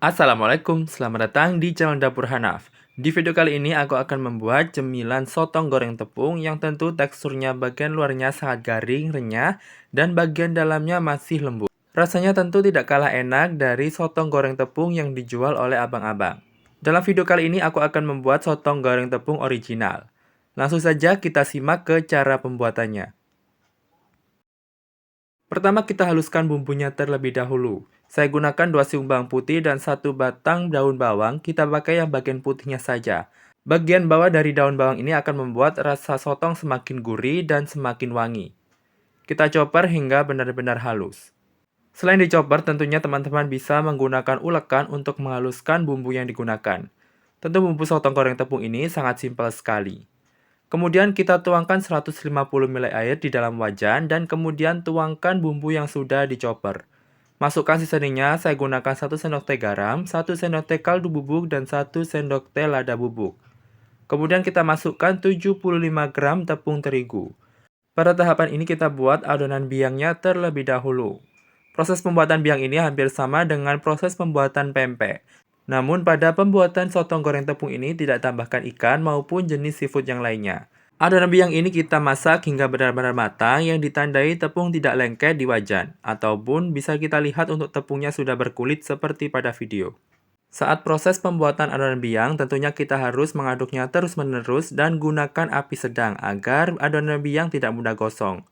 Assalamualaikum, selamat datang di channel Dapur Hanaf. Di video kali ini aku akan membuat cemilan sotong goreng tepung yang tentu teksturnya bagian luarnya sangat garing, renyah, dan bagian dalamnya masih lembut. Rasanya tentu tidak kalah enak dari sotong goreng tepung yang dijual oleh abang-abang. Dalam video kali ini aku akan membuat sotong goreng tepung original. Langsung saja kita simak ke cara pembuatannya. Pertama kita haluskan bumbunya terlebih dahulu. Saya gunakan 2 siung bawang putih dan 1 batang daun bawang, kita pakai yang bagian putihnya saja. Bagian bawah dari daun bawang ini akan membuat rasa sotong semakin gurih dan semakin wangi. Kita chopper hingga benar-benar halus. Selain dichopper, tentunya teman-teman bisa menggunakan ulekan untuk menghaluskan bumbu yang digunakan. Tentu bumbu sotong goreng tepung ini sangat simpel sekali. Kemudian kita tuangkan 150 ml air di dalam wajan dan kemudian tuangkan bumbu yang sudah dichopper. Masukkan seasoningnya, saya gunakan 1 sendok teh garam, 1 sendok teh kaldu bubuk, dan 1 sendok teh lada bubuk. Kemudian kita masukkan 75 gram tepung terigu. Pada tahapan ini kita buat adonan biangnya terlebih dahulu. Proses pembuatan biang ini hampir sama dengan proses pembuatan pempek. Namun pada pembuatan sotong goreng tepung ini tidak tambahkan ikan maupun jenis seafood yang lainnya. Adonan biang ini kita masak hingga benar-benar matang yang ditandai tepung tidak lengket di wajan. Ataupun bisa kita lihat untuk tepungnya sudah berkulit seperti pada video. Saat proses pembuatan adonan biang, tentunya kita harus mengaduknya terus-menerus dan gunakan api sedang agar adonan biang tidak mudah gosong.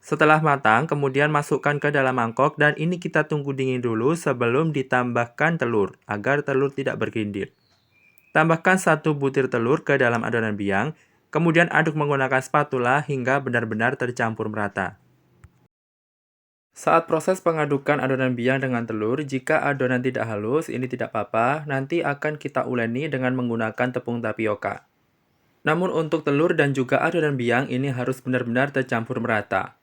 Setelah matang, kemudian masukkan ke dalam mangkok dan ini kita tunggu dingin dulu sebelum ditambahkan telur, agar telur tidak bergindir. Tambahkan 1 butir telur ke dalam adonan biang, kemudian aduk menggunakan spatula hingga benar-benar tercampur merata. Saat proses pengadukan adonan biang dengan telur, jika adonan tidak halus, ini tidak apa-apa, nanti akan kita uleni dengan menggunakan tepung tapioka. Namun untuk telur dan juga adonan biang ini harus benar-benar tercampur merata.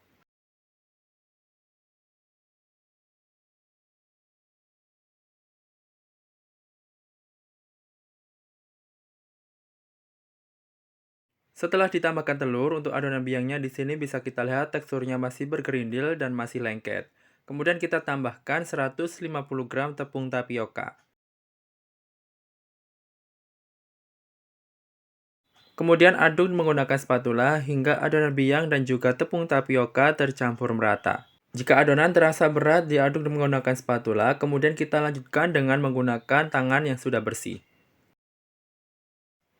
Setelah ditambahkan telur, untuk adonan biangnya di sini bisa kita lihat teksturnya masih bergerindil dan masih lengket. Kemudian kita tambahkan 150 gram tepung tapioka. Kemudian aduk menggunakan spatula hingga adonan biang dan juga tepung tapioka tercampur merata. Jika adonan terasa berat diaduk menggunakan spatula, kemudian kita lanjutkan dengan menggunakan tangan yang sudah bersih.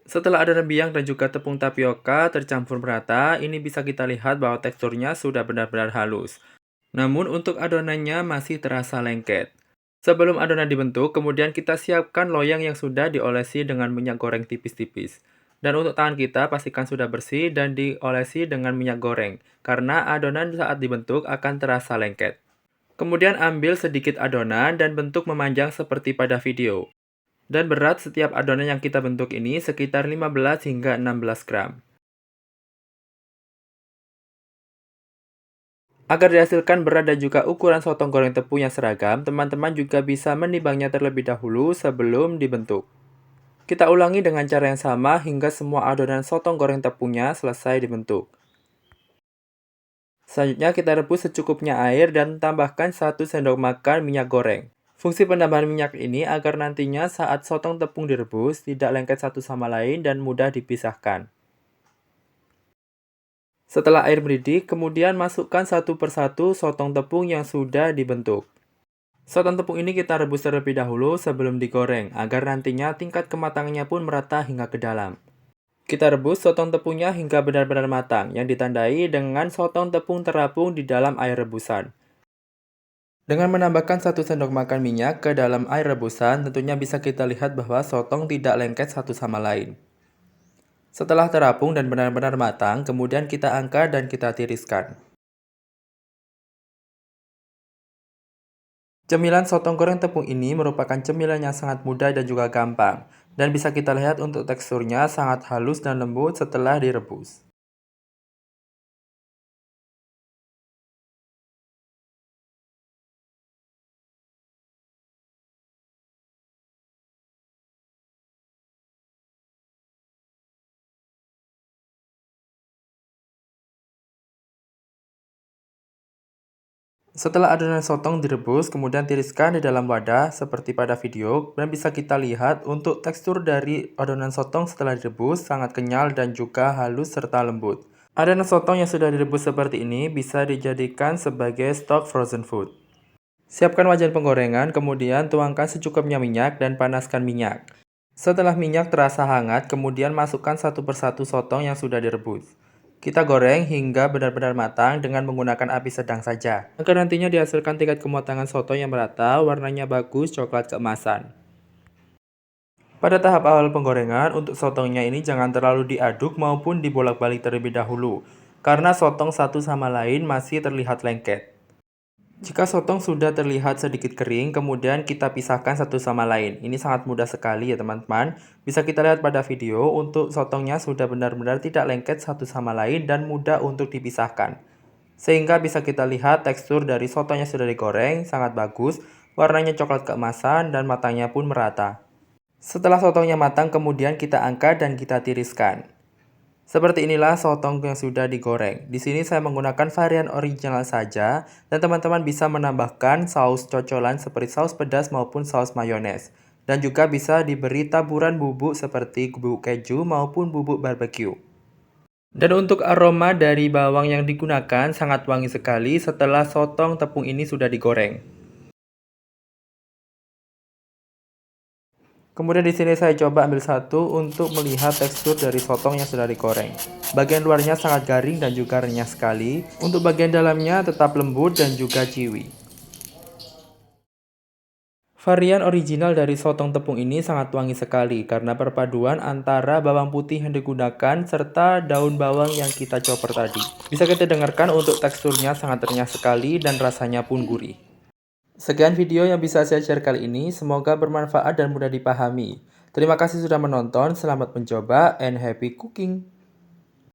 Setelah adonan biang dan juga tepung tapioka tercampur merata, ini bisa kita lihat bahwa teksturnya sudah benar-benar halus. Namun untuk adonannya masih terasa lengket. Sebelum adonan dibentuk, kemudian kita siapkan loyang yang sudah diolesi dengan minyak goreng tipis-tipis. Dan untuk tangan kita pastikan sudah bersih dan diolesi dengan minyak goreng, karena adonan saat dibentuk akan terasa lengket. Kemudian ambil sedikit adonan dan bentuk memanjang seperti pada video. Dan berat setiap adonan yang kita bentuk ini sekitar 15 hingga 16 gram. Agar dihasilkan berat dan juga ukuran sotong goreng tepung yang seragam, teman-teman juga bisa menimbangnya terlebih dahulu sebelum dibentuk. Kita ulangi dengan cara yang sama hingga semua adonan sotong goreng tepungnya selesai dibentuk. Selanjutnya kita rebus secukupnya air dan tambahkan 1 sendok makan minyak goreng. Fungsi penambahan minyak ini agar nantinya saat sotong tepung direbus tidak lengket satu sama lain dan mudah dipisahkan. Setelah air mendidih, kemudian masukkan satu persatu sotong tepung yang sudah dibentuk. Sotong tepung ini kita rebus terlebih dahulu sebelum digoreng, agar nantinya tingkat kematangannya pun merata hingga ke dalam. Kita rebus sotong tepungnya hingga benar-benar matang, yang ditandai dengan sotong tepung terapung di dalam air rebusan. Dengan menambahkan 1 sendok makan minyak ke dalam air rebusan, tentunya bisa kita lihat bahwa sotong tidak lengket satu sama lain. Setelah terapung dan benar-benar matang, kemudian kita angkat dan kita tiriskan. Cemilan sotong goreng tepung ini merupakan cemilan yang sangat mudah dan juga gampang, dan bisa kita lihat untuk teksturnya sangat halus dan lembut setelah direbus. Setelah adonan sotong direbus, kemudian tiriskan di dalam wadah seperti pada video, dan bisa kita lihat untuk tekstur dari adonan sotong setelah direbus sangat kenyal dan juga halus serta lembut. Adonan sotong yang sudah direbus seperti ini bisa dijadikan sebagai stok frozen food. Siapkan wajan penggorengan, kemudian tuangkan secukupnya minyak dan panaskan minyak. Setelah minyak terasa hangat, kemudian masukkan satu persatu sotong yang sudah direbus. Kita goreng hingga benar-benar matang dengan menggunakan api sedang saja, agar nantinya dihasilkan tingkat kematangan soto yang merata, warnanya bagus, coklat keemasan. Pada tahap awal penggorengan, untuk sotongnya ini jangan terlalu diaduk maupun dibolak-balik terlebih dahulu, karena sotong satu sama lain masih terlihat lengket. Jika sotong sudah terlihat sedikit kering, kemudian kita pisahkan satu sama lain. Ini sangat mudah sekali ya teman-teman. Bisa kita lihat pada video, untuk sotongnya sudah benar-benar tidak lengket satu sama lain dan mudah untuk dipisahkan. Sehingga bisa kita lihat tekstur dari sotonya sudah digoreng, sangat bagus, warnanya coklat keemasan dan matangnya pun merata. Setelah sotongnya matang, kemudian kita angkat dan kita tiriskan. Seperti inilah sotong yang sudah digoreng. Di sini saya menggunakan varian original saja, dan teman-teman bisa menambahkan saus cocolan seperti saus pedas maupun saus mayones. Dan juga bisa diberi taburan bubuk seperti bubuk keju maupun bubuk barbeque. Dan untuk aroma dari bawang yang digunakan sangat wangi sekali setelah sotong tepung ini sudah digoreng. Kemudian di sini saya coba ambil satu untuk melihat tekstur dari sotong yang sudah digoreng. Bagian luarnya sangat garing dan juga renyah sekali. Untuk bagian dalamnya tetap lembut dan juga chewy. Varian original dari sotong tepung ini sangat wangi sekali karena perpaduan antara bawang putih yang digunakan serta daun bawang yang kita chopper tadi. Bisa kita dengarkan untuk teksturnya sangat renyah sekali dan rasanya pun gurih. Sekian video yang bisa saya share kali ini, semoga bermanfaat dan mudah dipahami. Terima kasih sudah menonton, selamat mencoba, and happy cooking!